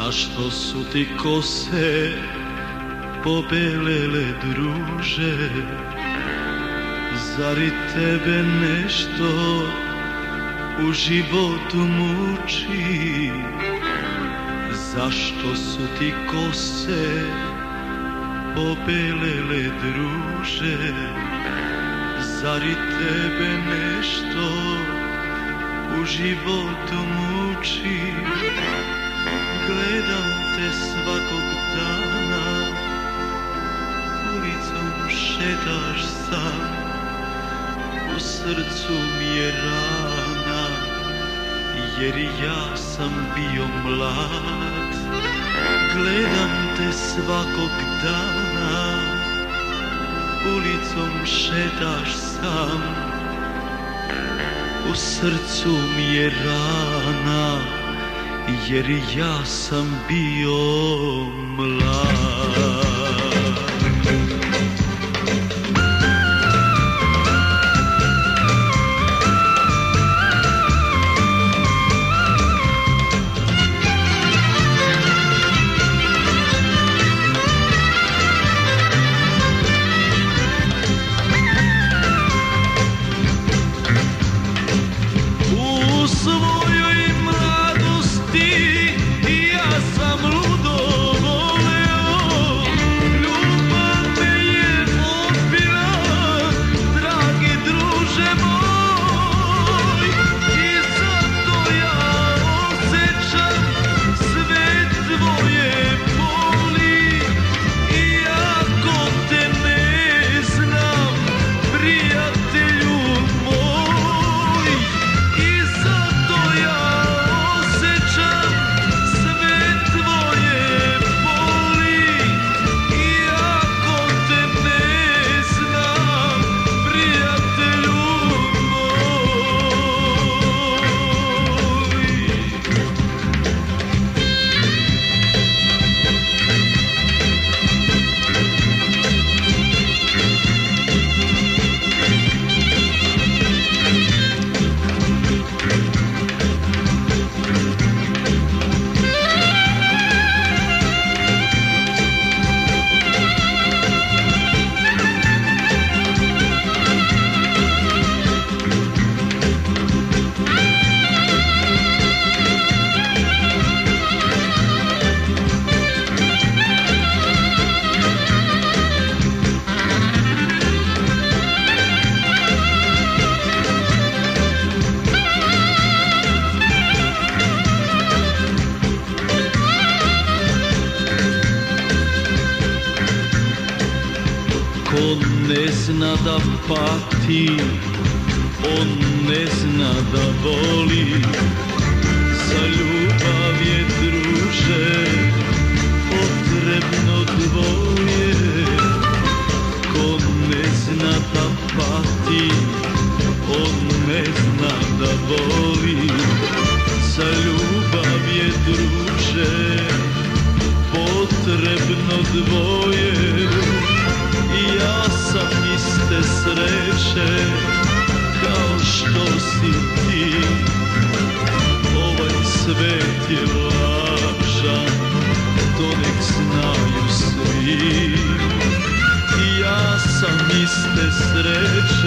Zašto su ti kose pobelele, druže? Zar i tebe nešto u životu muči? Zašto su ti kose pobelele, druže? Zar i tebe nešto u životu muči? Gledam te svakog dana, ulicom šetaš sam, u srcu mi je rana, jer ja sam bio mlad. Gledam te svakog dana, ulicom šetaš sam, u srcu mi je rana, jer ja sam bio mlad. U svojoj mladosti ja sam ludo voleo, ljubav me je odbila, dragi druže moj, i zato ja osjećam sve tvoje boli, iako te ne znam, prijatelju moj, i zato ja osjećam sve tvoje boli, iako te ne znam, prijatelju moj. Ko ne zna da pati, on ne zna da voli. Za ljubav je, druže, potrebno dvoje. Ko ne zna da pati, on ne zna da voli. Za ljubav je, druže, potrebno dvoje. I ja sam iste sreće kao što si ti. Ovaj svet je lažan, to nek znaju svi. I ja sam iste sreće